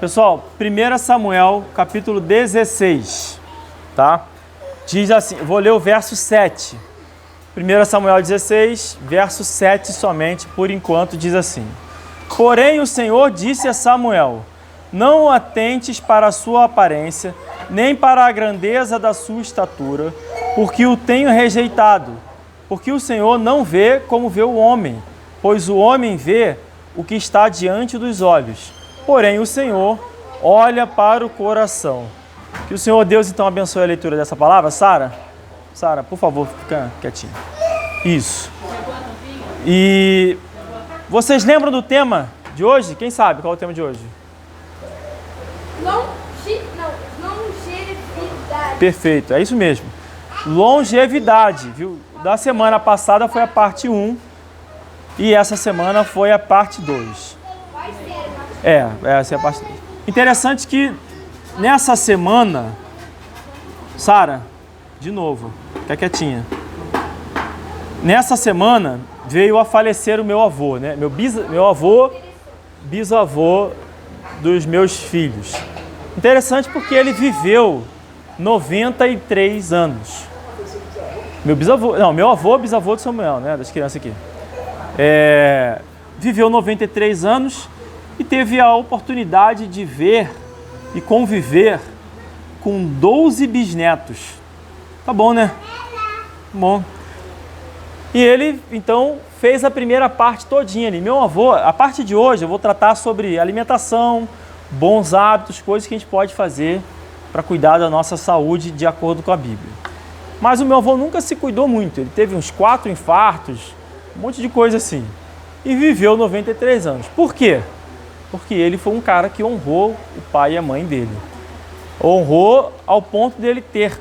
Pessoal, 1 Samuel, capítulo 16, tá? Diz assim, vou ler o verso 7. 1 Samuel 16, verso 7 somente, por enquanto, diz assim: Porém o Senhor disse a Samuel, não atentes para a sua aparência, nem para a grandeza da sua estatura, porque o tenho rejeitado. Porque o Senhor não vê como vê o homem, pois o homem vê o que está diante dos olhos. Porém, o Senhor olha para o coração. Que o Senhor Deus, então, abençoe a leitura dessa palavra. Sara, por favor, fica quietinha. Isso. E vocês lembram do tema de hoje? Quem sabe qual é o tema de hoje? Longevidade. Perfeito, é isso mesmo. Longevidade, viu? Da semana passada foi a parte 1 e essa semana foi a parte 2. Essa é a parte 2. Interessante que nessa semana, Sara, de novo, fica quietinha. Nessa semana veio a falecer o meu avô, né? Meu avô, bisavô dos meus filhos. Interessante porque ele viveu 93 anos. Meu avô, bisavô de Samuel, né? Das crianças aqui. Viveu 93 anos e teve a oportunidade de ver e conviver com 12 bisnetos. Tá bom, né? Bom. E ele, então, fez a primeira parte todinha ali. Meu avô, a parte de hoje eu vou tratar sobre alimentação, bons hábitos, coisas que a gente pode fazer para cuidar da nossa saúde de acordo com a Bíblia. Mas o meu avô nunca se cuidou muito. Ele teve uns 4 infartos, um monte de coisa assim. E viveu 93 anos. Por quê? Porque ele foi um cara que honrou o pai e a mãe dele. Honrou ao ponto dele ter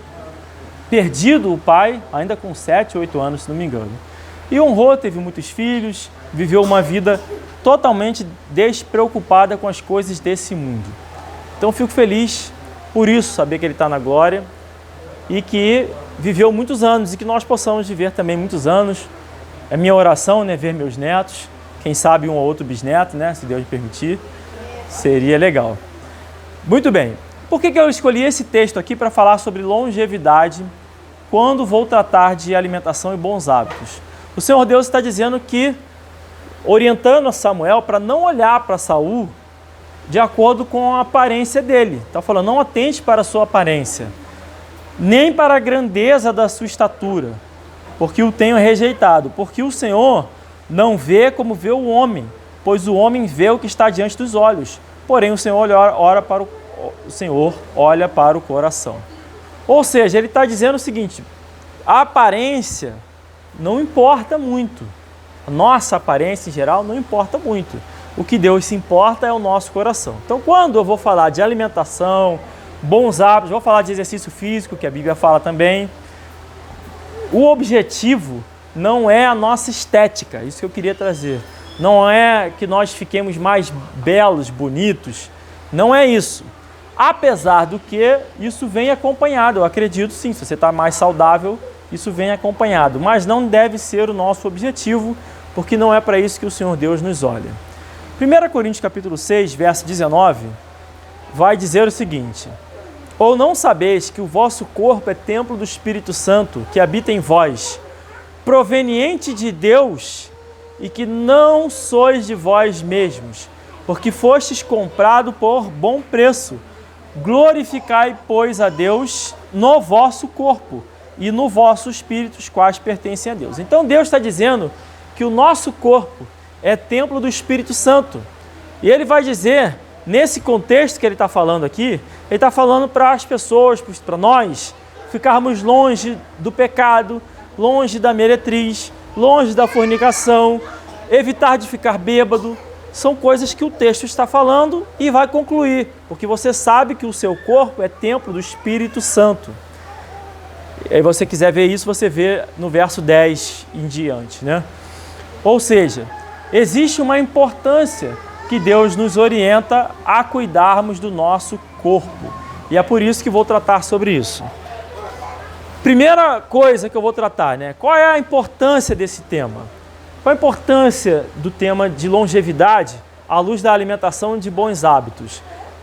perdido o pai, ainda com 7, 8 anos, se não me engano. E honrou, teve muitos filhos, viveu uma vida totalmente despreocupada com as coisas desse mundo. Então fico feliz por isso, saber que ele está na glória e que viveu muitos anos e que nós possamos viver também muitos anos. É minha oração, né, ver meus netos, quem sabe um ou outro bisneto, né, se Deus me permitir, seria legal. Muito bem, por que eu escolhi esse texto aqui para falar sobre longevidade quando vou tratar de alimentação e bons hábitos? O Senhor Deus está dizendo que, orientando a Samuel para não olhar para Saul de acordo com a aparência dele. Está falando, não atente para a sua aparência, nem para a grandeza da sua estatura, porque o tenho rejeitado. Porque o Senhor não vê como vê o homem, pois o homem vê o que está diante dos olhos. Porém, o Senhor olha para o coração. Ou seja, ele está dizendo o seguinte, a aparência não importa muito. A nossa aparência em geral não importa muito. O que Deus se importa é o nosso coração. Então, quando eu vou falar de alimentação, bons hábitos, vou falar de exercício físico, que a Bíblia fala também, o objetivo não é a nossa estética, isso que eu queria trazer. Não é que nós fiquemos mais belos, bonitos, não é isso. Apesar do que isso vem acompanhado, eu acredito sim, se você está mais saudável, isso vem acompanhado. Mas não deve ser o nosso objetivo, porque não é para isso que o Senhor Deus nos olha. 1 Coríntios capítulo 6, verso 19, vai dizer o seguinte: Ou não sabeis que o vosso corpo é templo do Espírito Santo, que habita em vós, proveniente de Deus, e que não sois de vós mesmos, porque fostes comprado por bom preço. Glorificai, pois, a Deus no vosso corpo e no vosso espírito, os quais pertencem a Deus. Então Deus está dizendo que o nosso corpo é templo do Espírito Santo. E ele vai dizer, nesse contexto que ele está falando aqui, ele está falando para as pessoas, para nós, ficarmos longe do pecado, longe da meretriz, longe da fornicação, evitar de ficar bêbado. São coisas que o texto está falando e vai concluir, porque você sabe que o seu corpo é templo do Espírito Santo. E aí, você quiser ver isso, você vê no verso 10 em diante, né? Ou seja, existe uma importância que Deus nos orienta a cuidarmos do nosso corpo. E é por isso que vou tratar sobre isso. Primeira coisa que eu vou tratar, né? Qual é a importância desse tema? Qual a importância do tema de longevidade à luz da alimentação de bons hábitos?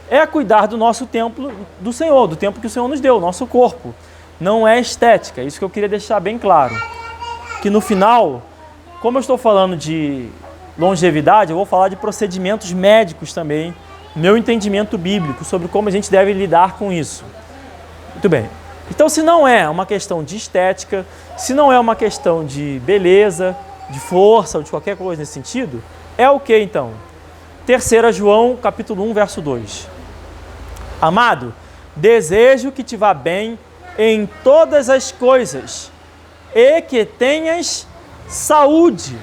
É cuidar do nosso templo do Senhor, do templo que o Senhor nos deu, nosso corpo. Não é estética, isso que eu queria deixar bem claro. Que no final, como eu estou falando de longevidade, eu vou falar de procedimentos médicos também, meu entendimento bíblico sobre como a gente deve lidar com isso. Muito bem. Então, se não é uma questão de estética, se não é uma questão de beleza, de força ou de qualquer coisa nesse sentido, é o que então? 3 João, capítulo 1, verso 2. Amado, desejo que te vá bem em todas as coisas e que tenhas saúde,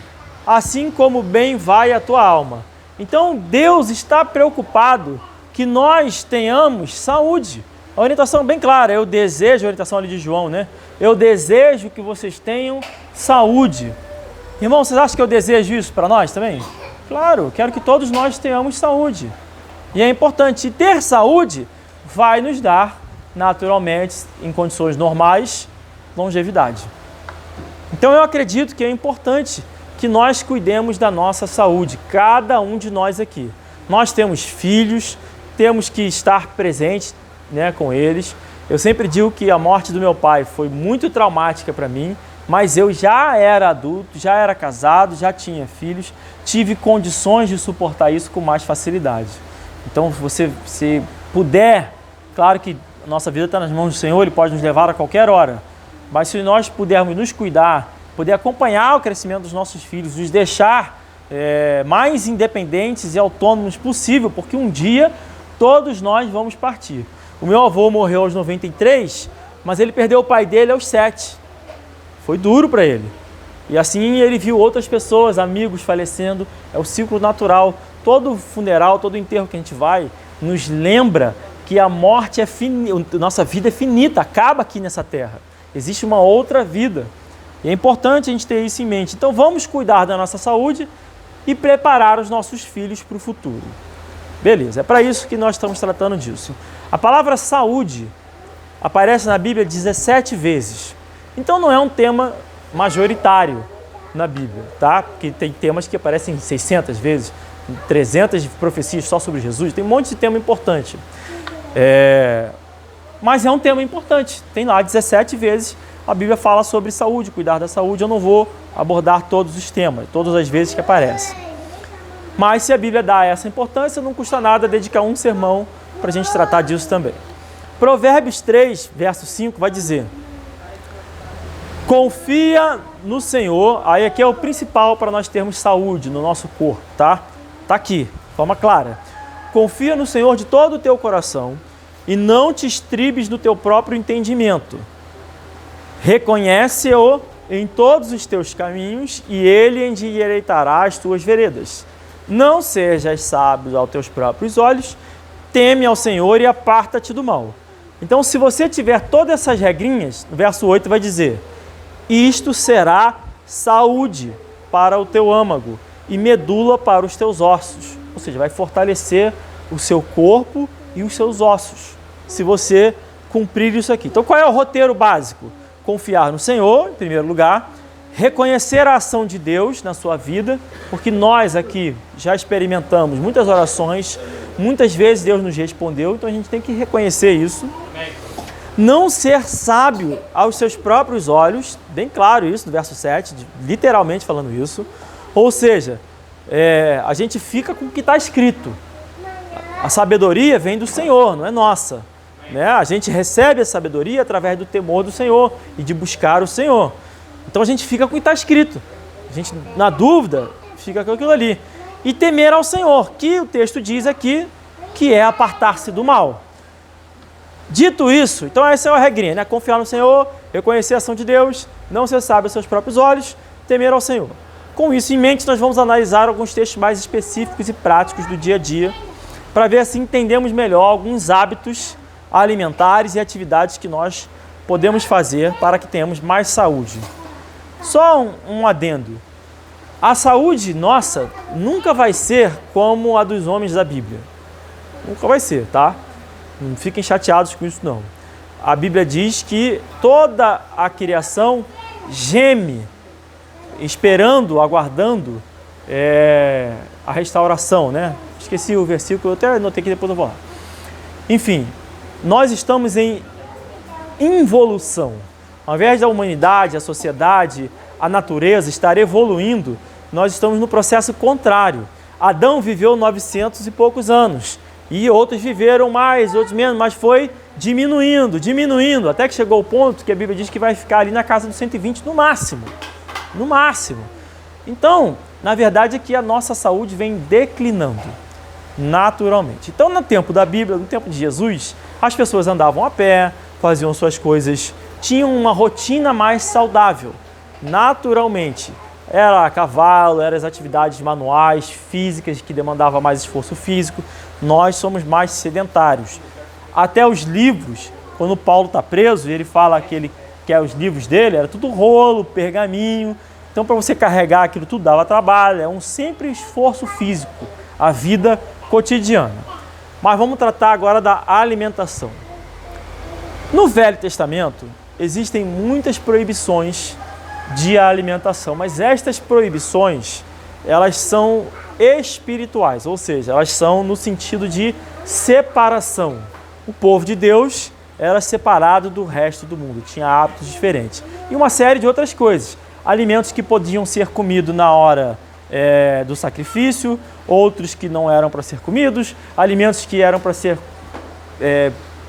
assim como bem vai a tua alma. Então, Deus está preocupado que nós tenhamos saúde. A orientação bem clara, eu desejo, a orientação ali de João, né? Eu desejo que vocês tenham saúde. Irmão, vocês acham que eu desejo isso para nós também? Claro, quero que todos nós tenhamos saúde. E é importante, e ter saúde vai nos dar, naturalmente, em condições normais, longevidade. Então eu acredito que é importante que nós cuidemos da nossa saúde, cada um de nós aqui. Nós temos filhos, temos que estar presentes, né, com eles. Eu sempre digo que a morte do meu pai foi muito traumática para mim, mas eu já era adulto, já era casado, já tinha filhos, tive condições de suportar isso com mais facilidade. Então, se puder, claro que a nossa vida está nas mãos do Senhor, Ele pode nos levar a qualquer hora, mas se nós pudermos nos cuidar, poder acompanhar o crescimento dos nossos filhos, nos deixar mais independentes e autônomos possível, porque um dia todos nós vamos partir. O meu avô morreu aos 93, mas ele perdeu o pai dele aos 7. Foi duro para ele. E assim ele viu outras pessoas, amigos falecendo. É o ciclo natural. Todo funeral, todo enterro que a gente vai, nos lembra que a morte é finita, nossa vida é finita, acaba aqui nessa terra. Existe uma outra vida. E é importante a gente ter isso em mente. Então vamos cuidar da nossa saúde e preparar os nossos filhos para o futuro. Beleza, é para isso que nós estamos tratando disso. A palavra saúde aparece na Bíblia 17 vezes. Então não é um tema majoritário na Bíblia, tá? Porque tem temas que aparecem 600 vezes, 300 profecias só sobre Jesus, tem um monte de tema importante. Mas é um tema importante, tem lá 17 vezes a Bíblia fala sobre saúde, cuidar da saúde. Eu não vou abordar todos os temas, todas as vezes que aparece. Mas se a Bíblia dá essa importância, não custa nada dedicar um sermão para a gente tratar disso também. Provérbios 3, verso 5 vai dizer: confia no Senhor. Aí aqui é o principal para nós termos saúde no nosso corpo, tá? Tá aqui, de forma clara. Confia no Senhor de todo o teu coração e não te estribes no teu próprio entendimento. Reconhece-o em todos os teus caminhos e ele endireitará as tuas veredas. Não sejas sábio aos teus próprios olhos, teme ao Senhor e aparta-te do mal. Então, se você tiver todas essas regrinhas, no verso 8 vai dizer: isto será saúde para o teu âmago e medula para os teus ossos. Ou seja, vai fortalecer o seu corpo e os seus ossos, se você cumprir isso aqui. Então, qual é o roteiro básico? Confiar no Senhor, em primeiro lugar, reconhecer a ação de Deus na sua vida, porque nós aqui já experimentamos muitas orações, muitas vezes Deus nos respondeu, então a gente tem que reconhecer isso. Não ser sábio aos seus próprios olhos, bem claro isso no verso 7, literalmente falando isso. Ou seja, a gente fica com o que está escrito. A sabedoria vem do Senhor, não é nossa. Né? A gente recebe a sabedoria através do temor do Senhor e de buscar o Senhor. Então a gente fica com o que está escrito. A gente, na dúvida, fica com aquilo ali. E temer ao Senhor, que o texto diz aqui, que é apartar-se do mal. Dito isso, então essa é a regrinha, né? Confiar no Senhor, reconhecer a ação de Deus, não ser sábio aos seus próprios olhos, temer ao Senhor. Com isso em mente, nós vamos analisar alguns textos mais específicos e práticos do dia a dia, para ver se entendemos melhor alguns hábitos alimentares e atividades que nós podemos fazer para que tenhamos mais saúde. Só um adendo. A saúde nossa nunca vai ser como a dos homens da Bíblia. Nunca vai ser, tá? Não fiquem chateados com isso, não. A Bíblia diz que toda a criação geme, esperando, aguardando a restauração, né? Esqueci o versículo, eu até anotei que depois eu vou lá. Enfim, nós estamos em involução. Ao invés da humanidade, a sociedade, a natureza estar evoluindo, nós estamos no processo contrário. Adão viveu 900 e poucos anos, e outros viveram mais, outros menos, mas foi diminuindo, até que chegou o ponto que a Bíblia diz que vai ficar ali na casa dos 120 no máximo. No máximo. Então, na verdade é que a nossa saúde vem declinando naturalmente. Então, no tempo da Bíblia, no tempo de Jesus, as pessoas andavam a pé, faziam suas coisas, tinham uma rotina mais saudável, naturalmente. Era a cavalo, eram as atividades manuais, físicas, que demandavam mais esforço físico. Nós somos mais sedentários. Até os livros, quando Paulo está preso, ele fala que ele quer os livros dele, era tudo rolo, pergaminho. Então, para você carregar aquilo tudo dava trabalho, é um sempre esforço físico, a vida cotidiana. Mas vamos tratar agora da alimentação. No Velho Testamento, existem muitas proibições de alimentação, mas estas proibições, elas são espirituais, ou seja, elas são no sentido de separação. O povo de Deus era separado do resto do mundo, tinha hábitos diferentes. E uma série de outras coisas. Alimentos que podiam ser comidos na hora do sacrifício, outros que não eram para ser comidos, alimentos que eram para ser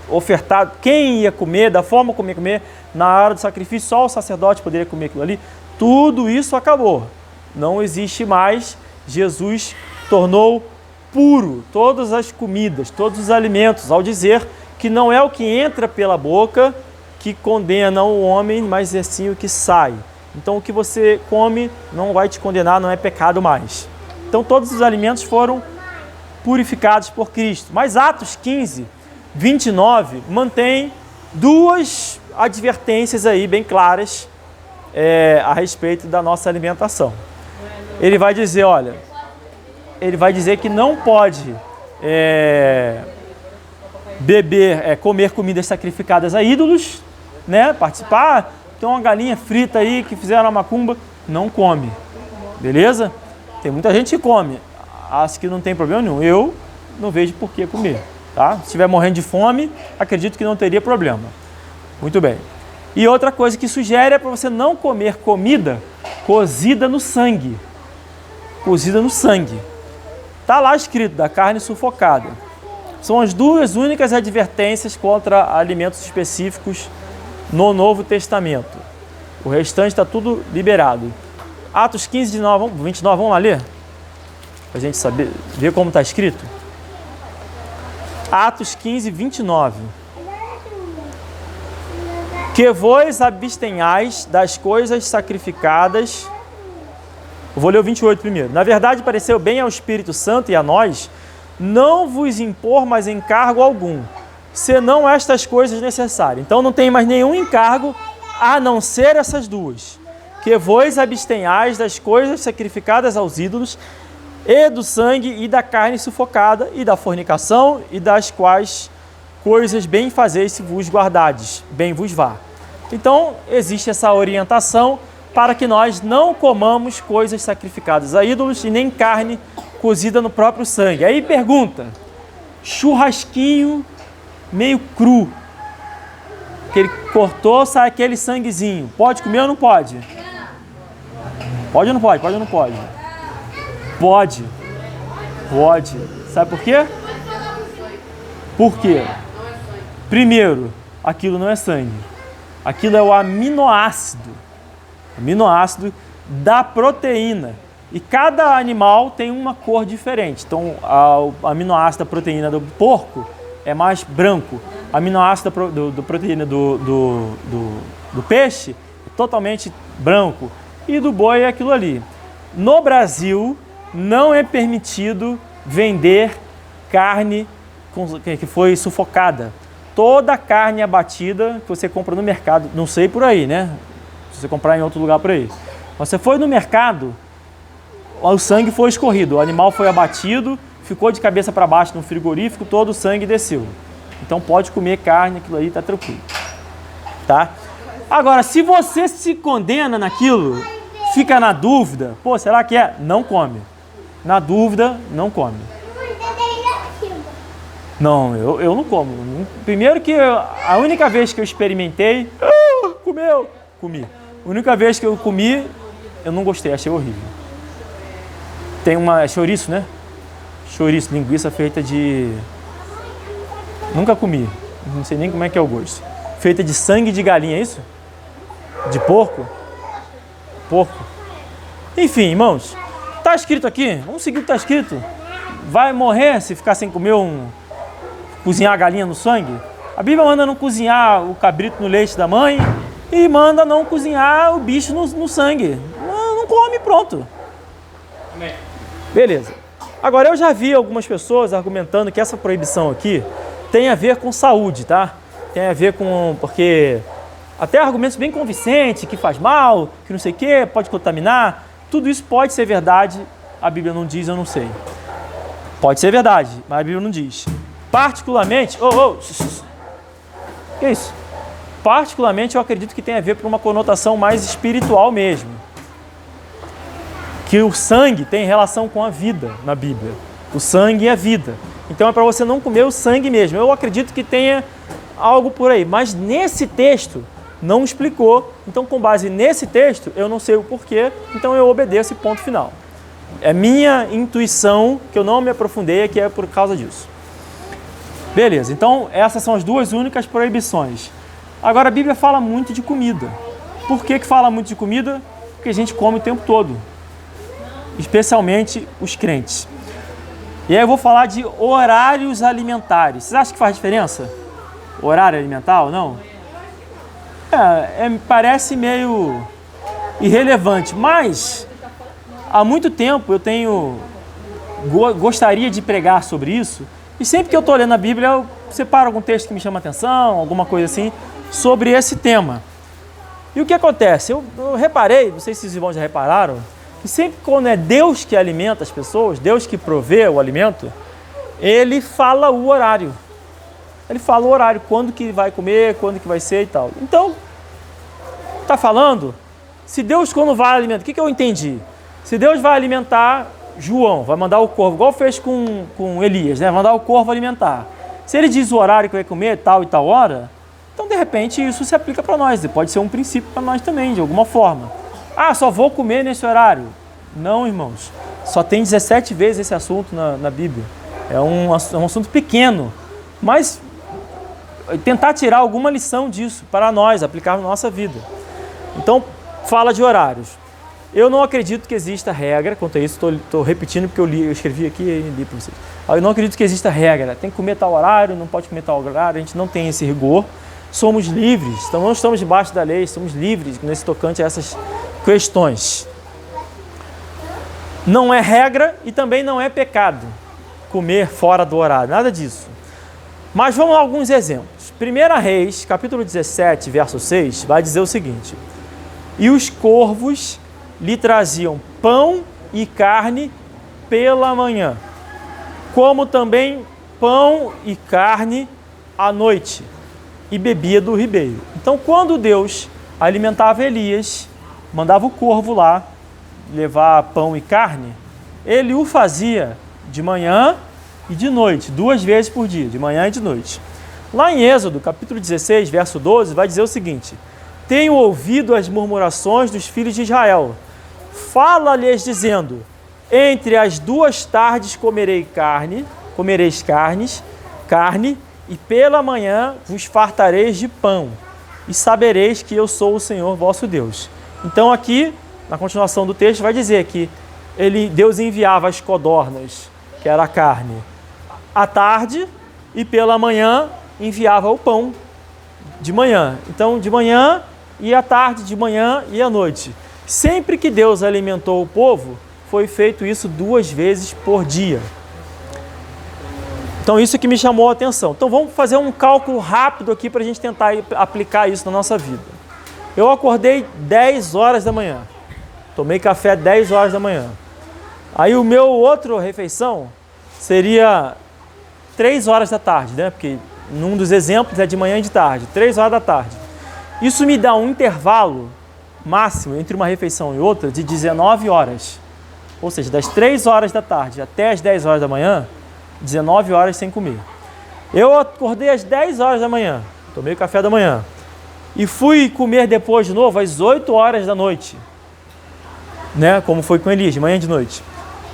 ofertado, quem ia comer, da forma como ia comer, na hora do sacrifício, só o sacerdote poderia comer aquilo ali. Tudo isso acabou. Não existe mais. Jesus tornou puro todas as comidas, todos os alimentos, ao dizer que não é o que entra pela boca que condena o homem, mas é sim o que sai. Então, o que você come não vai te condenar, não é pecado mais. Então, todos os alimentos foram purificados por Cristo. Mas Atos 15, 29, mantém duas advertências aí bem claras a respeito da nossa alimentação. Ele vai dizer, olha, ele vai dizer que não pode comer comidas sacrificadas a ídolos, né? Participar, tem uma galinha frita aí que fizeram a macumba, não come, beleza? Tem muita gente que come, acho que não tem problema nenhum, eu não vejo por que comer, tá? Se estiver morrendo de fome, acredito que não teria problema. Muito bem. E outra coisa que sugere é para você não comer comida cozida no sangue. Cozida no sangue. Está lá escrito, da carne sufocada. São as duas únicas advertências contra alimentos específicos no Novo Testamento. O restante está tudo liberado. Atos 15, 29, vamos lá ler? Para a gente saber, ver como está escrito. Atos 15, 29. Que vos abstenhais das coisas sacrificadas. Eu vou ler o 28 primeiro. Na verdade, pareceu bem ao Espírito Santo e a nós não vos impor mais encargo algum, senão estas coisas necessárias. Então não tem mais nenhum encargo a não ser essas duas. Que vos abstenhais das coisas sacrificadas aos ídolos, e do sangue e da carne sufocada, e da fornicação, e das quais coisas bem fazeis se vos guardardes, bem vos vá. Então, existe essa orientação para que nós não comamos coisas sacrificadas a ídolos e nem carne cozida no próprio sangue. Aí pergunta, churrasquinho meio cru, que ele cortou, sai aquele sanguezinho, pode comer ou não pode? Pode ou não pode? Pode ou não pode? Pode. Pode. Sabe por quê? Por quê? Primeiro, aquilo não é sangue. Aquilo é o aminoácido da proteína. E cada animal tem uma cor diferente. Então, o aminoácido da proteína do porco é mais branco. O aminoácido da proteína do peixe é totalmente branco. E do boi é aquilo ali. No Brasil, não é permitido vender carne que foi sufocada. Toda carne abatida que você compra no mercado, não sei por aí, né? Se você comprar em outro lugar por aí. Você foi no mercado, o sangue foi escorrido, o animal foi abatido, ficou de cabeça para baixo no frigorífico, todo o sangue desceu. Então pode comer carne, aquilo aí tá tranquilo. Tá? Agora, se você se condena naquilo, fica na dúvida, pô, será que é? Não come. Na dúvida, não come. Não, eu não como. Primeiro que a única vez que eu experimentei, comi. A única vez que eu comi, eu não gostei, achei horrível. Tem uma chouriço, né? Chouriço, linguiça feita de... Nunca comi, não sei nem como é que é o gosto. Feita de sangue de galinha, é isso? De porco? Porco. Enfim, irmãos, tá escrito aqui, vamos seguir o que tá escrito. Vai morrer se ficar sem comer cozinhar a galinha no sangue? A Bíblia manda não cozinhar o cabrito no leite da mãe e manda não cozinhar o bicho no sangue. Não come, pronto. Amém. Beleza. Agora, eu já vi algumas pessoas argumentando que essa proibição aqui tem a ver com saúde, tá? Tem a ver com... porque até argumentos bem convincentes, que faz mal, que não sei o quê, pode contaminar. Tudo isso pode ser verdade, a Bíblia não diz, eu não sei. Pode ser verdade, mas a Bíblia não diz. Particularmente... que isso? Particularmente, eu acredito que tem a ver com uma conotação mais espiritual mesmo. Que o sangue tem relação com a vida na Bíblia. O sangue é a vida. Então é para você não comer o sangue mesmo. Eu acredito que tenha algo por aí. Mas nesse texto não explicou. Então, com base nesse texto, eu não sei o porquê. Então eu obedeço e ponto final. É minha intuição, que eu não me aprofundei, que é por causa disso. Beleza, então essas são as duas únicas proibições. Agora a Bíblia fala muito de comida. Por que fala muito de comida? Porque a gente come o tempo todo. Especialmente os crentes. E aí eu vou falar de horários alimentares. Vocês acham que faz diferença? Horário alimentar ou não? Parece meio irrelevante, mas há muito tempo eu gostaria de pregar sobre isso, e sempre que eu estou lendo a Bíblia, eu separo algum texto que me chama a atenção, alguma coisa assim, sobre esse tema. E o que acontece? Eu reparei, não sei se os irmãos já repararam, que sempre quando é Deus que alimenta as pessoas, Deus que provê o alimento, Ele fala o horário. Ele fala o horário, quando que vai comer, quando que vai ser e tal. Então, está falando, se Deus quando vai alimentar, o que eu entendi? Se Deus vai alimentar João, vai mandar o corvo, igual fez com Elias, né? Mandar o corvo alimentar. Se ele diz o horário que vai comer, tal e tal hora, então de repente isso se aplica para nós, pode ser um princípio para nós também, de alguma forma. Ah, só vou comer nesse horário. Não, irmãos. Só tem 17 vezes esse assunto na Bíblia. É um assunto pequeno. Mas tentar tirar alguma lição disso para nós, aplicar na nossa vida. Então, fala de horários. Eu não acredito que exista regra quanto a isso. Estou repetindo porque eu escrevi aqui e li para vocês. Eu não acredito que exista regra. Tem que comer tal horário, não pode comer tal horário. A gente não tem esse rigor. Somos livres. Então, não estamos debaixo da lei. Somos livres nesse tocante a essas questões. Não é regra e também não é pecado comer fora do horário, nada disso. Mas vamos a alguns exemplos. 1 Reis, capítulo 17, verso 6, vai dizer o seguinte: e os corvos lhe traziam pão e carne pela manhã, como também pão e carne à noite, e bebia do ribeiro. Então, quando Deus alimentava Elias, mandava o corvo lá levar pão e carne, ele o fazia de manhã e de noite, 2 vezes por dia, de manhã e de noite. Lá em Êxodo, capítulo 16, verso 12, vai dizer o seguinte: tenho ouvido as murmurações dos filhos de Israel, fala-lhes dizendo, entre as 2 tardes comereis carne, e pela manhã vos fartareis de pão, e sabereis que eu sou o Senhor vosso Deus. Então aqui, na continuação do texto, vai dizer que Deus enviava as codornas, que era a carne, à tarde, e pela manhã enviava o pão de manhã. Então, de manhã e à tarde, de manhã e à noite. Sempre que Deus alimentou o povo, foi feito isso 2 vezes por dia. Então, isso que me chamou a atenção. Então, vamos fazer um cálculo rápido aqui para a gente tentar aplicar isso na nossa vida. Eu acordei 10 horas da manhã. Tomei café 10 horas da manhã. Aí o meu outra refeição seria 3 horas da tarde, né? Porque num dos exemplos é de manhã e de tarde, 3 horas da tarde. Isso me dá um intervalo máximo entre uma refeição e outra de 19 horas. Ou seja, das 3 horas da tarde até as 10 horas da manhã, 19 horas sem comer. Eu acordei às 10 horas da manhã, tomei o café da manhã e fui comer depois de novo às 8 horas da noite, né? Como foi com Elias, de manhã e de noite.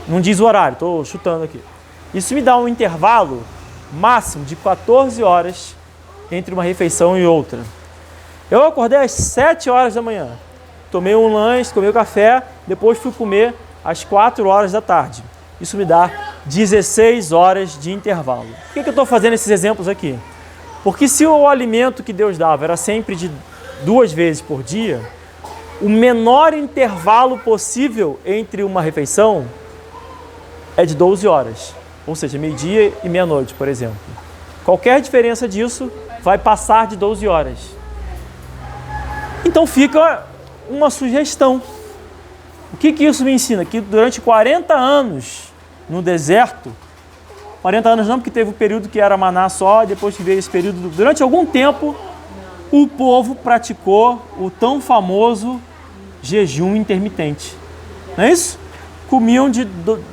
Não diz o horário, estou chutando aqui. Isso me dá um intervalo máximo de 14 horas entre uma refeição e outra. Eu acordei às 7 horas da manhã, tomei um lanche, tomei o café, depois fui comer às 4 horas da tarde. Isso me dá 16 horas de intervalo. Por que eu estou fazendo esses exemplos aqui? Porque se o alimento que Deus dava era sempre de 2 vezes por dia, o menor intervalo possível entre uma refeição é de 12 horas. Ou seja, meio-dia e meia-noite, por exemplo. Qualquer diferença disso vai passar de 12 horas. Então fica uma sugestão. O que isso me ensina? Que durante 40 anos no deserto, 40 anos não, porque teve um período que era maná só, depois que veio esse período, durante algum tempo, o povo praticou o tão famoso jejum intermitente. Não é isso? Comiam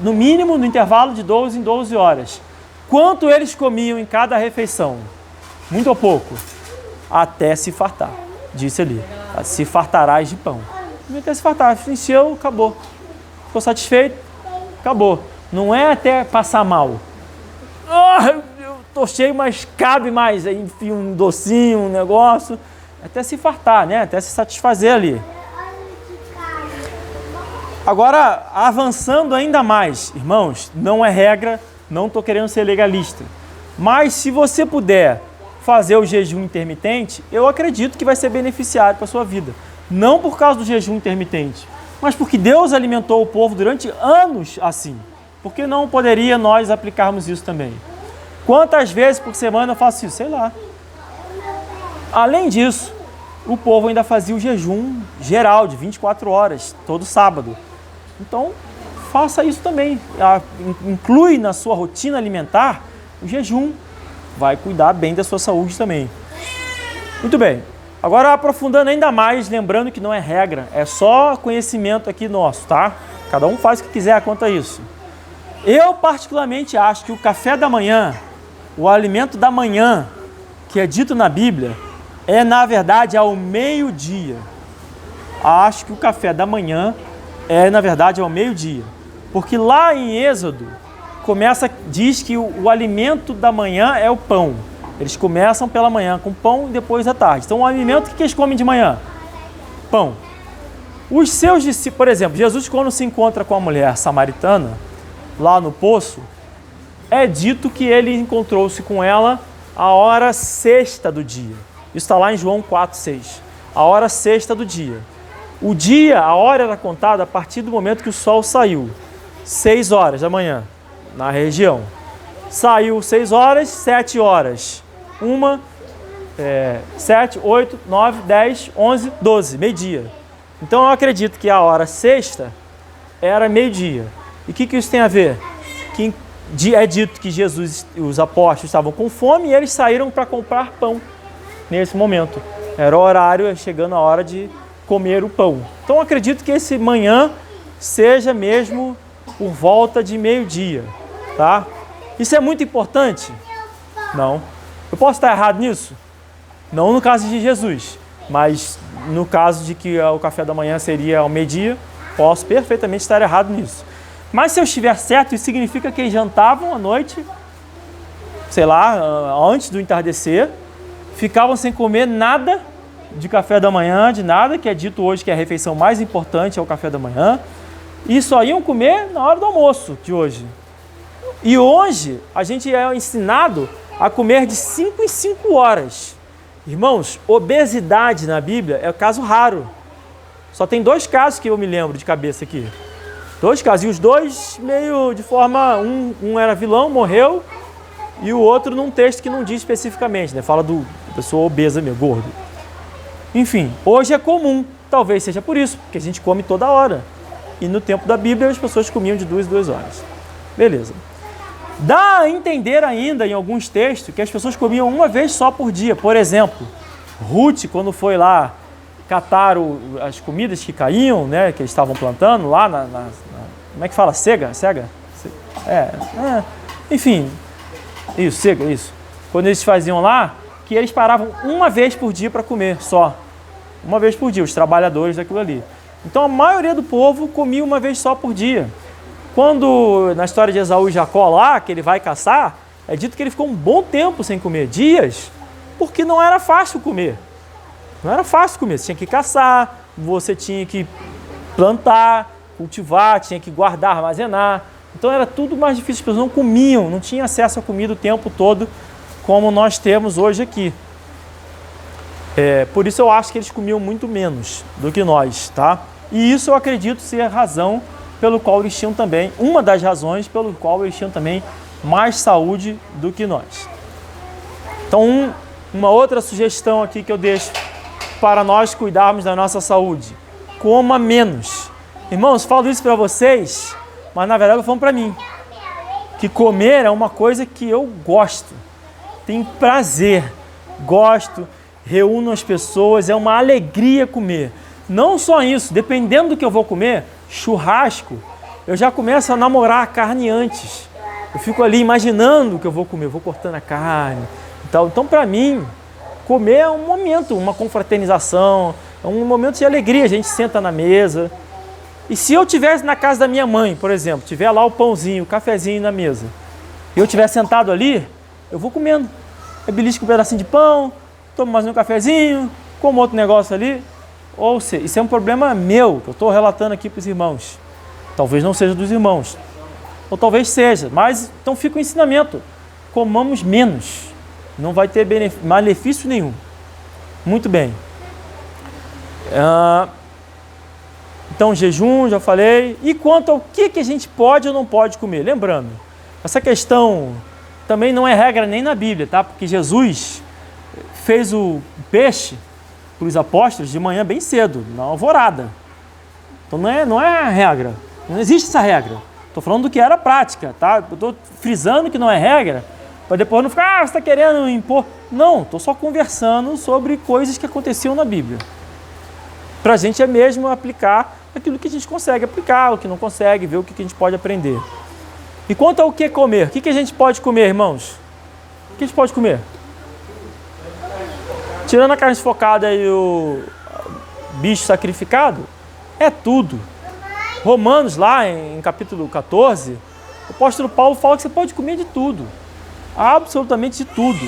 no mínimo, no intervalo de 12 em 12 horas. Quanto eles comiam em cada refeição? Muito ou pouco? Até se fartar, disse ali. Se fartarás de pão. Até se fartar, encheu, acabou. Ficou satisfeito? Acabou. Não é até passar mal. Eu tô cheio, mas cabe mais. Aí enfia um docinho, um negócio. Até se fartar, né? Até se satisfazer ali. Agora, avançando ainda mais, irmãos, não é regra, não estou querendo ser legalista. Mas se você puder fazer o jejum intermitente, eu acredito que vai ser beneficiário para a sua vida. Não por causa do jejum intermitente, mas porque Deus alimentou o povo durante anos assim. Por que não poderia nós aplicarmos isso também? Quantas vezes por semana eu faço isso? Sei lá. Além disso, o povo ainda fazia o jejum geral de 24 horas, todo sábado. Então, faça isso também. Inclui na sua rotina alimentar o jejum. Vai cuidar bem da sua saúde também. Muito bem. Agora, aprofundando ainda mais, lembrando que não é regra, é só conhecimento aqui nosso, tá? Cada um faz o que quiser quanto a isso. Eu, particularmente, acho que o café da manhã, o alimento da manhã, que é dito na Bíblia, é, na verdade, ao meio-dia. Acho que o café da manhã é, na verdade, ao meio-dia. Porque lá em Êxodo, diz que o alimento da manhã é o pão. Eles começam pela manhã com pão e depois da tarde. Então, o alimento que eles comem de manhã? Pão. Os seus discípulos, por exemplo, Jesus, quando se encontra com a mulher samaritana, lá no poço, é dito que ele encontrou-se com ela a hora sexta do dia. Isso está lá em João 4,6. A hora sexta do dia. O dia, a hora era contada a partir do momento que o sol saiu. 6 horas da manhã, na região. Saiu 6 horas, 7 horas. 7, 8, 9, 10, 11, 12, meio-dia. Então eu acredito que a hora sexta era meio-dia. E o que isso tem a ver? Que é dito que Jesus e os apóstolos estavam com fome e eles saíram para comprar pão nesse momento. Era o horário, chegando a hora de comer o pão. Então eu acredito que esse manhã seja mesmo por volta de meio-dia, tá? Isso é muito importante? Não. Eu posso estar errado nisso? Não no caso de Jesus, mas no caso de que o café da manhã seria ao meio-dia, posso perfeitamente estar errado nisso. Mas se eu estiver certo, isso significa que eles jantavam à noite, sei lá, antes do entardecer, ficavam sem comer nada de café da manhã, de nada, que é dito hoje que a refeição mais importante é o café da manhã, e só iam comer na hora do almoço de hoje. E hoje a gente é ensinado a comer de 5 em 5 horas. Irmãos, obesidade na Bíblia é um caso raro. Só tem 2 casos que eu me lembro de cabeça aqui. 2 casos, e os 2 meio de forma... Um era vilão, morreu, e o outro num texto que não diz especificamente, né? Fala do pessoa obesa mesmo, gordo. Enfim, hoje é comum, talvez seja por isso, porque a gente come toda hora. E no tempo da Bíblia as pessoas comiam de 2 em 2 horas. Beleza. Dá a entender ainda em alguns textos que as pessoas comiam uma vez só por dia. Por exemplo, Ruth, quando foi lá catar as comidas que caíam, né, que eles estavam plantando lá como é que fala? Cega? Enfim, isso, cega, isso. Quando eles faziam lá, que eles paravam uma vez por dia para comer, só. Uma vez por dia, os trabalhadores daquilo ali. Então a maioria do povo comia uma vez só por dia. Quando, na história de Esaú e Jacó lá, que ele vai caçar, é dito que ele ficou um bom tempo sem comer, dias, porque não era fácil comer. Não era fácil comer, você tinha que caçar, você tinha que plantar, cultivar, tinha que guardar, armazenar. Então era tudo mais difícil, as pessoas não comiam, não tinham acesso a comida o tempo todo, como nós temos hoje aqui. Por isso eu acho que eles comiam muito menos do que nós, tá? E isso eu acredito ser a razão pelo qual eles tinham também, uma das razões pelo qual eles tinham também mais saúde do que nós. Então, uma outra sugestão aqui que eu deixo para nós cuidarmos da nossa saúde: coma menos. Irmãos, falo isso para vocês, mas na verdade eu falo para mim, que comer é uma coisa que eu gosto, tenho prazer, gosto, reúno as pessoas, é uma alegria comer. Não só isso, dependendo do que eu vou comer, churrasco, eu já começo a namorar a carne antes. Eu fico ali imaginando o que eu vou comer, eu vou cortando a carne e tal. Então, para mim, comer é um momento, uma confraternização, é um momento de alegria, a gente senta na mesa. E se eu estivesse na casa da minha mãe, por exemplo, tiver lá o pãozinho, o cafezinho na mesa, e eu estiver sentado ali, eu vou comendo. Eu belisco um pedacinho de pão, tomo mais um cafezinho, como outro negócio ali. Ou seja, isso é um problema meu, que eu estou relatando aqui para os irmãos. Talvez não seja dos irmãos, ou talvez seja, mas então fica o ensinamento: comamos menos, não vai ter malefício nenhum. Muito bem. Então, jejum, já falei. E quanto ao que a gente pode ou não pode comer? Lembrando, essa questão também não é regra nem na Bíblia, tá? Porque Jesus fez o peixe para os apóstolos de manhã bem cedo, na alvorada. Então não é a regra, não existe essa regra. Estou falando do que era prática, tá? Eu estou frisando que não é regra, para depois não ficar, você está querendo impor. Não, estou só conversando sobre coisas que aconteciam na Bíblia. Para a gente é mesmo aplicar aquilo que a gente consegue aplicar, o que não consegue, ver o que a gente pode aprender. E quanto ao que comer, o que a gente pode comer, irmãos? O que a gente pode comer? Tirando a carne sufocada e o bicho sacrificado, é tudo. Romanos, lá em capítulo 14, o apóstolo Paulo fala que você pode comer de tudo. Absolutamente de tudo.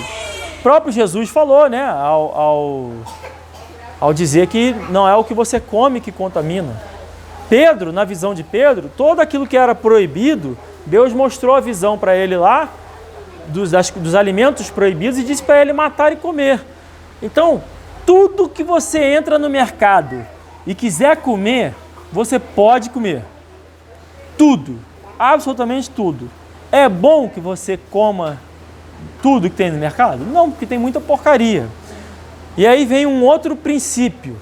O próprio Jesus falou, né, ao dizer que não é o que você come que contamina. Pedro, na visão de Pedro, todo aquilo que era proibido, Deus mostrou a visão para ele lá, dos alimentos proibidos, e disse para ele matar e comer. Então, tudo que você entra no mercado e quiser comer, você pode comer. Tudo, absolutamente tudo. É bom que você coma tudo que tem no mercado? Não, porque tem muita porcaria. E aí vem um outro princípio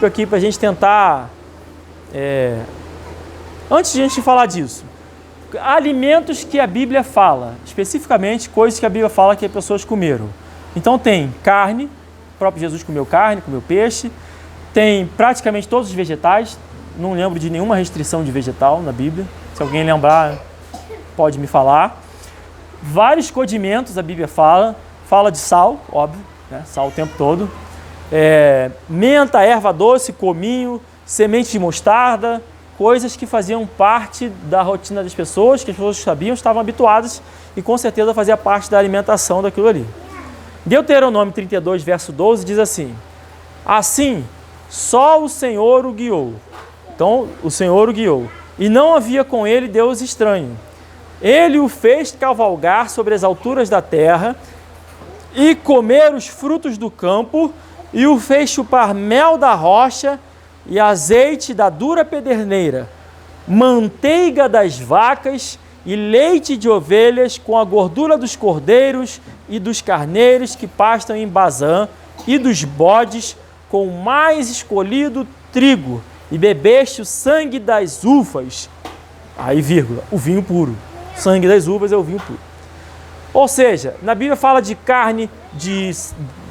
aqui para a gente tentar, antes de a gente falar disso, alimentos que a Bíblia fala, especificamente coisas que a Bíblia fala que as pessoas comeram. Então tem carne, o próprio Jesus comeu carne, comeu peixe, tem praticamente todos os vegetais, não lembro de nenhuma restrição de vegetal na Bíblia, se alguém lembrar pode me falar. Vários condimentos a Bíblia fala de sal, óbvio, né? Sal o tempo todo, menta, erva doce, cominho, semente de mostarda, coisas que faziam parte da rotina das pessoas, que as pessoas sabiam, estavam habituadas e com certeza fazia parte da alimentação daquilo ali. Deuteronômio 32, verso 12 diz assim: assim, só o Senhor o guiou. Então, o Senhor o guiou. E não havia com ele Deus estranho. Ele o fez cavalgar sobre as alturas da terra e comer os frutos do campo, e o fez chupar mel da rocha e azeite da dura pederneira, manteiga das vacas e leite de ovelhas, com a gordura dos cordeiros e dos carneiros que pastam em Bazã, e dos bodes com o mais escolhido trigo, e bebeste o sangue das uvas. Aí, vírgula, o vinho puro. Sangue das uvas é o vinho puro. Ou seja, na Bíblia fala de carne, de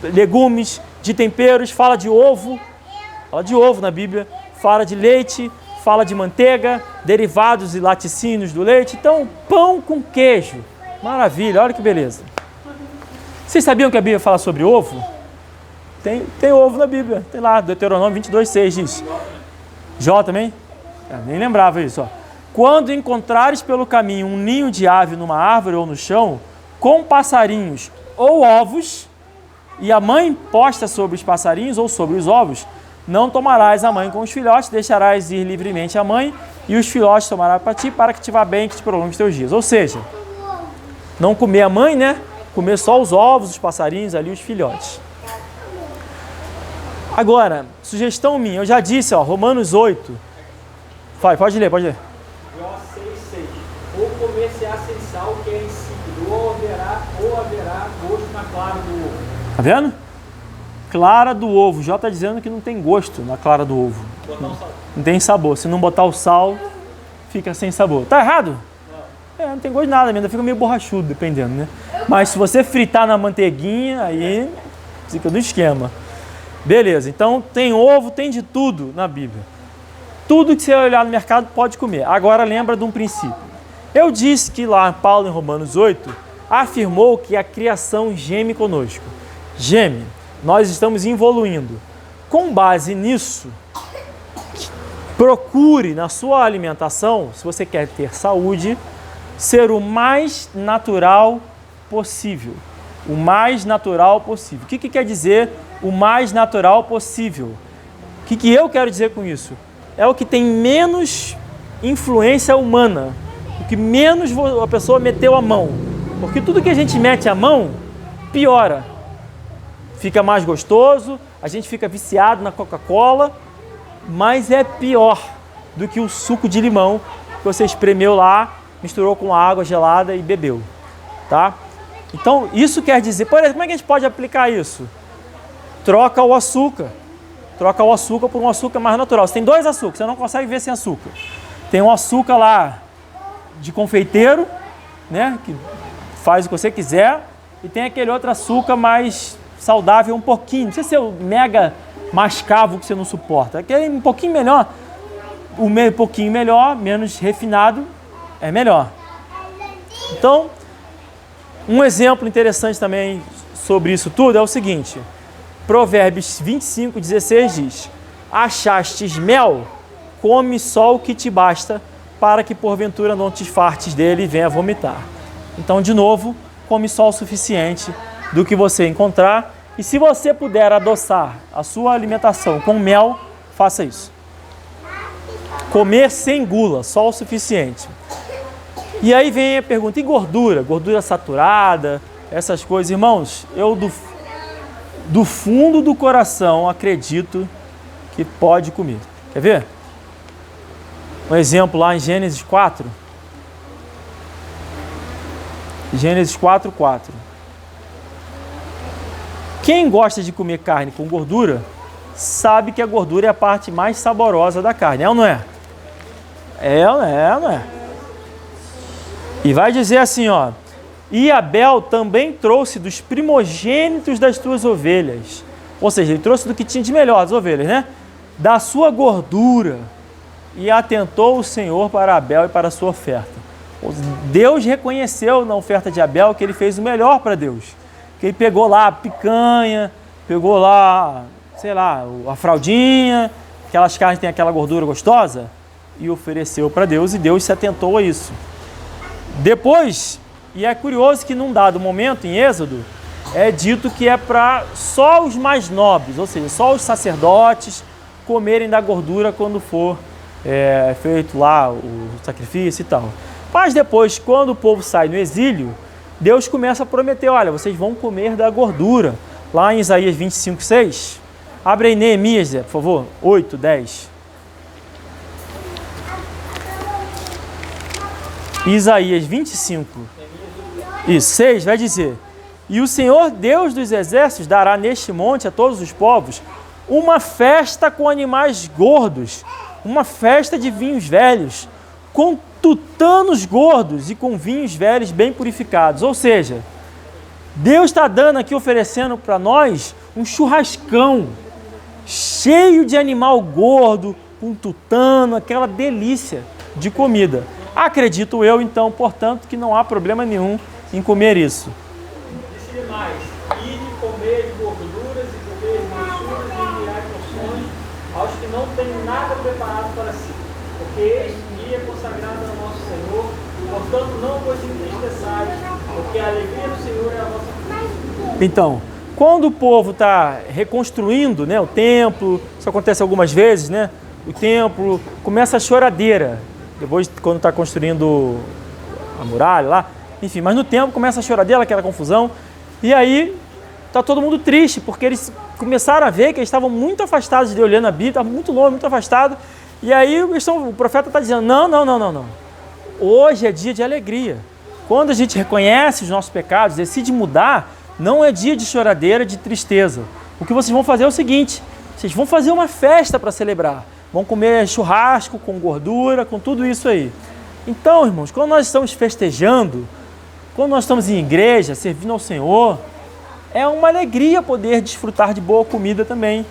legumes, de temperos, fala de ovo na Bíblia, fala de leite, fala de manteiga, derivados e laticínios do leite. Então, pão com queijo. Maravilha, olha que beleza. Vocês sabiam que a Bíblia fala sobre ovo? Tem ovo na Bíblia, tem lá, Deuteronômio 22:6 diz. Jó também? Nem lembrava isso, ó. Quando encontrares pelo caminho um ninho de ave numa árvore ou no chão, com passarinhos ou ovos, e a mãe posta sobre os passarinhos ou sobre os ovos, não tomarás a mãe com os filhotes, deixarás ir livremente a mãe, e os filhotes tomarás para ti, para que te vá bem e que te prolongue os teus dias. Ou seja, não comer a mãe, né? Comer só os ovos, os passarinhos ali, os filhotes. Agora, sugestão minha, eu já disse, ó, Romanos 8. Vai, pode ler. Jó 6,6. Ou comer-se-á sem sal, que é insípido, ou haverá gosto na clara do ovo. Tá vendo? Clara do ovo. Jó está dizendo que não tem gosto na clara do ovo. Não tem sabor. Se não botar o sal, fica sem sabor. Tá errado? Não tem gosto de nada, ainda fica meio borrachudo, dependendo, né? Mas se você fritar na manteiguinha, aí fica do esquema. Beleza, então tem ovo, tem de tudo na Bíblia. Tudo que você olhar no mercado pode comer. Agora lembra de um princípio. Eu disse que lá Paulo em Romanos 8 afirmou que a criação geme conosco. Geme, nós estamos evoluindo. Com base nisso, procure na sua alimentação, se você quer ter saúde, ser o mais natural possível. O mais natural possível. O que quer dizer o mais natural possível? O que eu quero dizer com isso? É o que tem menos influência humana, o que menos a pessoa meteu a mão. Porque tudo que a gente mete a mão, piora. Fica mais gostoso, a gente fica viciado na Coca-Cola, mas é pior do que o suco de limão que você espremeu lá, misturou com água gelada e bebeu, tá? Então, isso quer dizer, por exemplo, como é que a gente pode aplicar isso? Troca o açúcar por um açúcar mais natural. Você tem dois açúcares, você não consegue ver sem açúcar. Tem um açúcar lá de confeiteiro, né, que faz o que você quiser, e tem aquele outro açúcar mais saudável um pouquinho, não sei se é o mega mascavo que você não suporta, aquele um pouquinho melhor, pouquinho melhor, menos refinado, é melhor. Então, um exemplo interessante também sobre isso tudo é o seguinte, Provérbios 25:16 diz, achastes mel, come só o que te basta, para que porventura não te fartes dele e venha vomitar. Então, de novo, come só o suficiente do que você encontrar, e se você puder adoçar a sua alimentação com mel, faça isso. Comer sem gula, só o suficiente. E aí vem a pergunta, e gordura? Gordura saturada, essas coisas. Irmãos, eu do fundo do coração acredito que pode comer. Quer ver? Um exemplo lá em Gênesis 4. Gênesis 4:4. Quem gosta de comer carne com gordura, sabe que a gordura é a parte mais saborosa da carne, é ou não é? É ou não é? E vai dizer assim, ó, e Abel também trouxe dos primogênitos das tuas ovelhas, ou seja, ele trouxe do que tinha de melhor das ovelhas, né? Da sua gordura, e atentou o Senhor para Abel e para a sua oferta. Deus reconheceu na oferta de Abel que ele fez o melhor para Deus, que ele pegou lá a picanha, pegou lá, sei lá, a fraldinha, aquelas carnes que tem aquela gordura gostosa, e ofereceu para Deus, e Deus se atentou a isso. Depois, e é curioso que num dado momento em Êxodo, é dito que é para só os mais nobres, ou seja, só os sacerdotes comerem da gordura quando for feito lá o sacrifício e tal. Mas depois, quando o povo sai no exílio, Deus começa a prometer, olha, vocês vão comer da gordura. Lá em Isaías 25:6, abre aí Neemias, por favor, 8:10. Isaías 25:6 vai dizer, e o Senhor Deus dos exércitos dará neste monte a todos os povos uma festa com animais gordos, uma festa de vinhos velhos, com tutanos gordos e com vinhos velhos bem purificados. Ou seja, Deus está dando aqui, oferecendo para nós um churrascão cheio de animal gordo, com tutano, aquela delícia de comida. Acredito eu, então, portanto, que não há problema nenhum em comer isso. Disse mais, e de comer gorduras e comer grosuras e enviar porções aos que não têm nada preparado para si, porque este dia é consagrado ao nosso Senhor, portanto não vos entristeçais, porque a alegria do Senhor é a vossa força. Então, quando o povo está reconstruindo, né, o templo, isso acontece algumas vezes, né? O templo começa a choradeira, depois quando está construindo a muralha lá, enfim, mas no templo começa a choradeira, aquela confusão, e aí está todo mundo triste, porque eles começaram a ver que eles estavam muito afastados de Deus, olhando a Bíblia, estavam muito longe, muito afastados, e aí o profeta está dizendo, não, hoje é dia de alegria. Quando a gente reconhece os nossos pecados, decide mudar, não é dia de choradeira, de tristeza. O que vocês vão fazer é o seguinte, vocês vão fazer uma festa para celebrar, vão comer churrasco com gordura, com tudo isso aí. Então, irmãos, quando nós estamos festejando, quando nós estamos em igreja, servindo ao Senhor, é uma alegria poder desfrutar de boa comida também.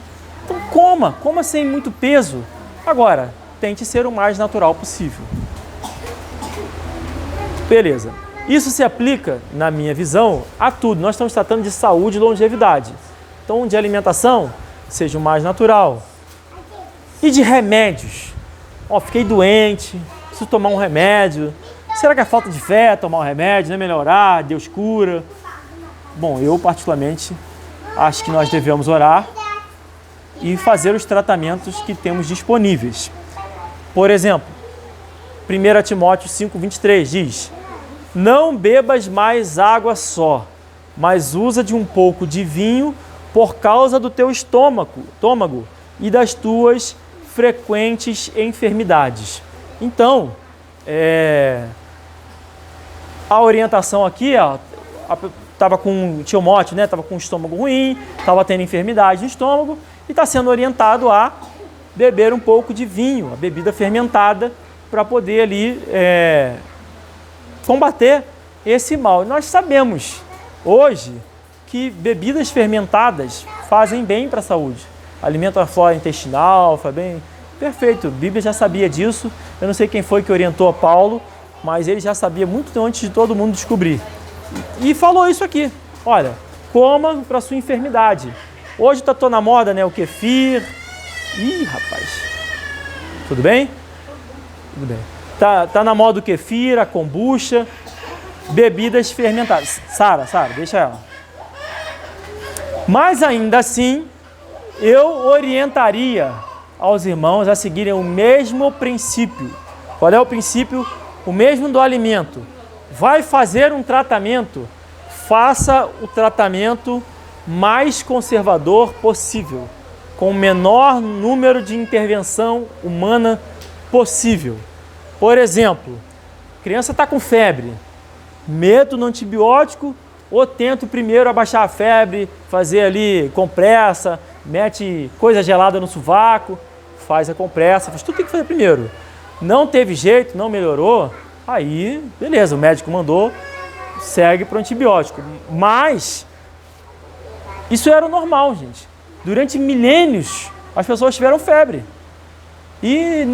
Então coma sem muito peso. Agora, tente ser o mais natural possível. Beleza. Isso se aplica, na minha visão, a tudo. Nós estamos tratando de saúde e longevidade. Então, de alimentação, seja o mais natural. E de remédios. Fiquei doente, preciso tomar um remédio. Será que é falta de fé tomar um remédio, não é melhorar, Deus cura? Bom, eu particularmente acho que nós devemos orar e fazer os tratamentos que temos disponíveis. Por exemplo, 1 Timóteo 5,23 diz: não bebas mais água só, mas usa de um pouco de vinho por causa do teu estômago e das tuas frequentes enfermidades. Então, a orientação aqui, estava com Timóteo, né? Estava com o estômago ruim, estava tendo enfermidade no estômago e está sendo orientado a beber um pouco de vinho, a bebida fermentada, para poder ali combater esse mal. Nós sabemos hoje que bebidas fermentadas fazem bem para a saúde, alimentam a flora intestinal, faz bem. Perfeito, a Bíblia já sabia disso. Eu não sei quem foi que orientou a Paulo, mas ele já sabia muito antes de todo mundo descobrir. E falou isso aqui, olha, coma para sua enfermidade. Hoje tô na moda, né, o kefir. Ih, rapaz, tudo bem? Tudo bem. Tá na moda o kefir, a kombucha, bebidas fermentadas. Sara, deixa ela. Mas ainda assim, eu orientaria aos irmãos a seguirem o mesmo princípio. Qual é o princípio? O mesmo do alimento. Vai fazer um tratamento, faça o tratamento mais conservador possível, com o menor número de intervenção humana possível. Por exemplo, a criança está com febre, meto no antibiótico ou tento primeiro abaixar a febre, fazer ali compressa, mete coisa gelada no sovaco, faz a compressa, faz tudo que tem que fazer primeiro. Não teve jeito, não melhorou, aí beleza, o médico mandou, segue para o antibiótico. Mas isso era o normal, gente. Durante milênios as pessoas tiveram febre e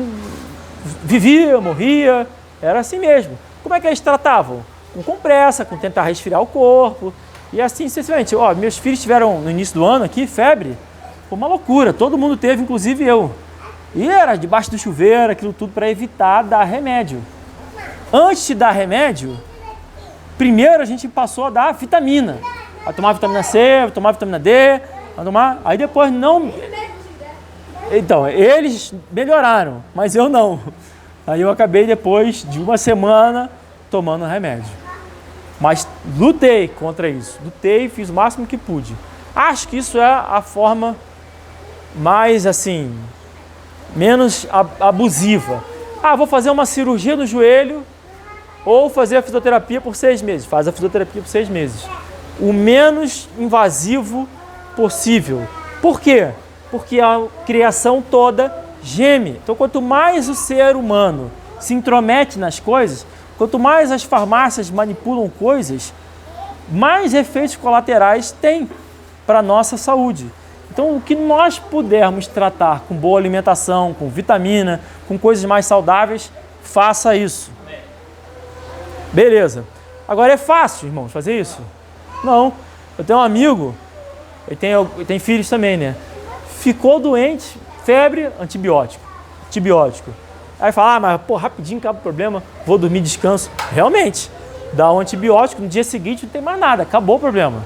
vivia, morria, era assim mesmo. Como é que eles tratavam? Com compressa, com tentar resfriar o corpo e assim sucessivamente. Meus filhos tiveram no início do ano aqui febre, foi uma loucura, todo mundo teve, inclusive eu. E era debaixo do chuveiro, aquilo tudo para evitar dar remédio. Antes de dar remédio, primeiro a gente passou a dar vitamina. A tomar vitamina C, a tomar vitamina D, a tomar... Aí depois não... Então, eles melhoraram, mas eu não. Aí eu acabei depois de uma semana tomando remédio. Mas lutei contra isso. Lutei, fiz o máximo que pude. Acho que isso é a forma mais, assim, menos abusiva. Vou fazer uma cirurgia no joelho ou fazer a fisioterapia por 6 meses. Faz a fisioterapia por 6 meses. O menos invasivo possível. Por quê? Porque a criação toda geme. Então, quanto mais o ser humano se intromete nas coisas, quanto mais as farmácias manipulam coisas, mais efeitos colaterais tem para a nossa saúde. Então, o que nós pudermos tratar com boa alimentação, com vitamina, com coisas mais saudáveis, faça isso. Beleza. Agora é fácil, irmãos, fazer isso? Não. Eu tenho um amigo, ele tem filhos também, né? Ficou doente, febre, antibiótico. Aí fala, mas pô, rapidinho acaba o problema, vou dormir, descanso. Realmente, dá um antibiótico, no dia seguinte não tem mais nada, acabou o problema.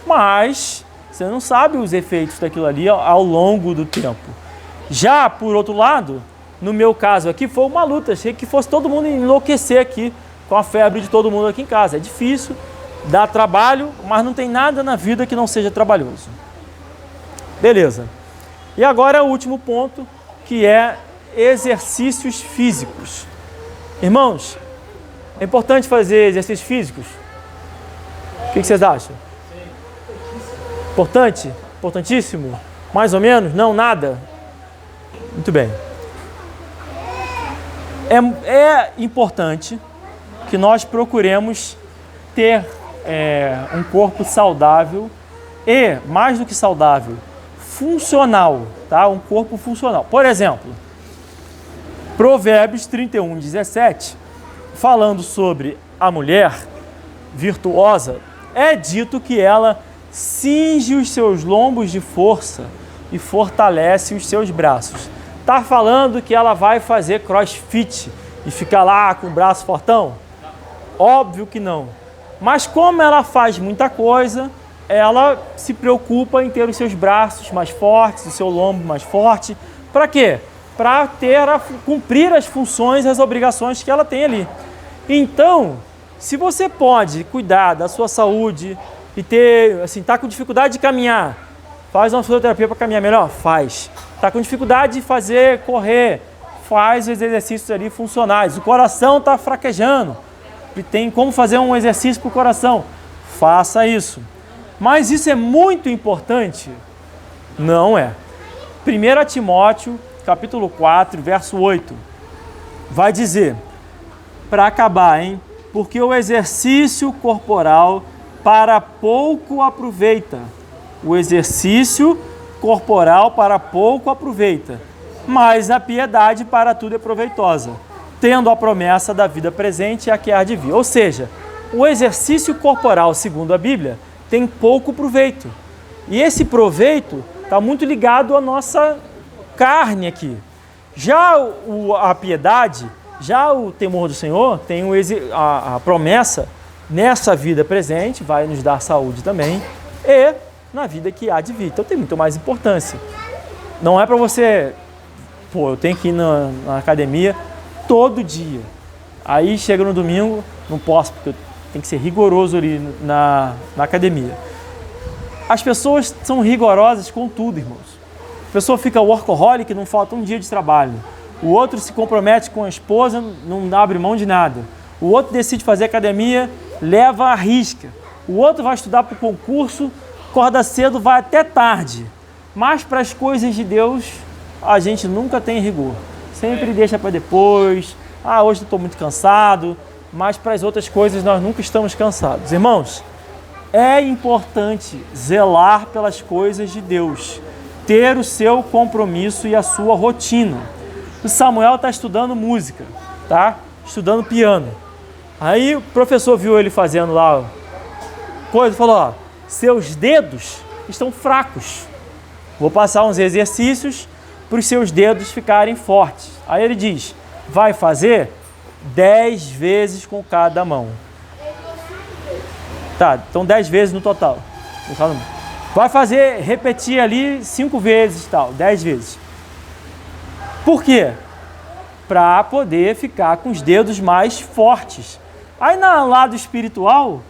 Mas você não sabe os efeitos daquilo ali ao longo do tempo. Já, por outro lado, no meu caso aqui, foi uma luta. Achei que fosse todo mundo enlouquecer aqui com a febre de todo mundo aqui em casa. É difícil, dá trabalho, mas não tem nada na vida que não seja trabalhoso. Beleza. E agora é o último ponto, que é exercícios físicos. Irmãos, é importante fazer exercícios físicos? O que vocês acham? Importante? Importantíssimo? Mais ou menos? Não, nada? Muito bem. É importante que nós procuremos ter um corpo saudável e, mais do que saudável, funcional, tá? Um corpo funcional. Por exemplo, Provérbios 31:17, falando sobre a mulher virtuosa, é dito que ela cinge os seus lombos de força e fortalece os seus braços. Está falando que ela vai fazer crossfit e ficar lá com o braço fortão? Óbvio que não. Mas como ela faz muita coisa, ela se preocupa em ter os seus braços mais fortes, o seu lombo mais forte. Para quê? Para cumprir as funções e as obrigações que ela tem ali. Então, se você pode cuidar da sua saúde e tá com dificuldade de caminhar, faz uma fisioterapia para caminhar melhor? Faz. Tá com dificuldade de correr, faz os exercícios ali funcionais. O coração está fraquejando, tem como fazer um exercício para o coração? Faça isso. Mas isso é muito importante? Não é. 1 Timóteo, capítulo 4, verso 8, vai dizer, para acabar, porque o exercício corporal para pouco aproveita. O exercício corporal para pouco aproveita, mas a piedade para tudo é proveitosa, tendo a promessa da vida presente e a que há de vir. Ou seja, o exercício corporal, segundo a Bíblia, tem pouco proveito. E esse proveito está muito ligado à nossa carne aqui. Já a piedade, já o temor do Senhor, tem a promessa nessa vida presente, vai nos dar saúde também, e na vida que há de vir. Então tem muito mais importância. Não é para você, eu tenho que ir na academia todo dia. Aí chega no domingo, não posso, porque tem que ser rigoroso ali na academia. As pessoas são rigorosas com tudo, irmãos. A pessoa fica workaholic, não falta um dia de trabalho. O outro se compromete com a esposa, não abre mão de nada. O outro decide fazer academia, leva a risca. O outro vai estudar para o concurso, acorda cedo, vai até tarde. Mas para as coisas de Deus, a gente nunca tem rigor. Sempre deixa para depois. Hoje eu estou muito cansado. Mas para as outras coisas nós nunca estamos cansados. Irmãos, é importante zelar pelas coisas de Deus. Ter o seu compromisso e a sua rotina. O Samuel está estudando música, tá? Estudando piano. Aí o professor viu ele fazendo lá coisa, falou, seus dedos estão fracos. Vou passar uns exercícios para os seus dedos ficarem fortes. Aí ele diz, vai fazer 10 vezes com cada mão. Tá, então 10 vezes no total. Vai repetir ali 5 vezes, 10 vezes. Por quê? Para poder ficar com os dedos mais fortes. Aí no lado espiritual,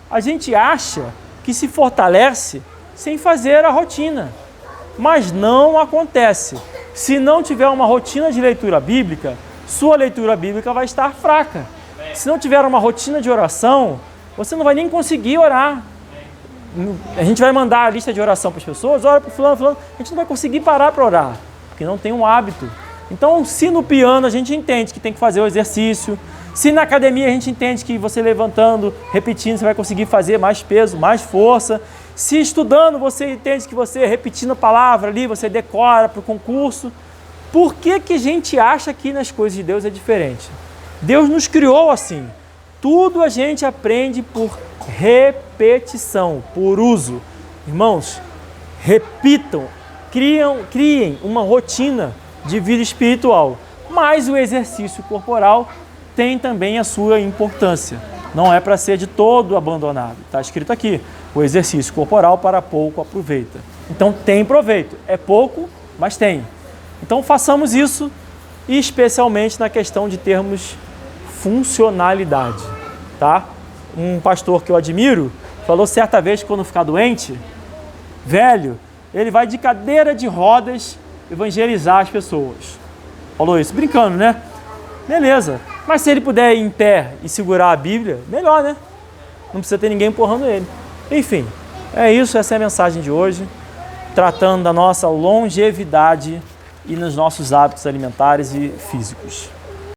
a gente acha que se fortalece sem fazer a rotina. Mas não acontece. Se não tiver uma rotina de leitura bíblica, sua leitura bíblica vai estar fraca. Se não tiver uma rotina de oração, você não vai nem conseguir orar. A gente vai mandar a lista de oração para as pessoas, ora para fulano, a gente não vai conseguir parar para orar, porque não tem um hábito. Então, se no piano a gente entende que tem que fazer o exercício, se na academia a gente entende que você levantando, repetindo, você vai conseguir fazer mais peso, mais força, se estudando você entende que você repetindo a palavra ali, você decora para o concurso, por que que a gente acha que nas coisas de Deus é diferente? Deus nos criou assim. Tudo a gente aprende por repetição, por uso. Irmãos, repitam, criem uma rotina de vida espiritual. Mas o exercício corporal tem também a sua importância. Não é para ser de todo abandonado. Está escrito aqui, o exercício corporal para pouco aproveita. Então tem proveito. É pouco, mas tem. Então façamos isso, especialmente na questão de termos funcionalidade, tá? Um pastor que eu admiro falou certa vez que quando ficar doente, velho, ele vai de cadeira de rodas evangelizar as pessoas. Falou isso brincando, né? Beleza. Mas se ele puder ir em pé e segurar a Bíblia, melhor, né? Não precisa ter ninguém empurrando ele. Enfim, é isso, essa é a mensagem de hoje, tratando da nossa longevidade e nos nossos hábitos alimentares e físicos.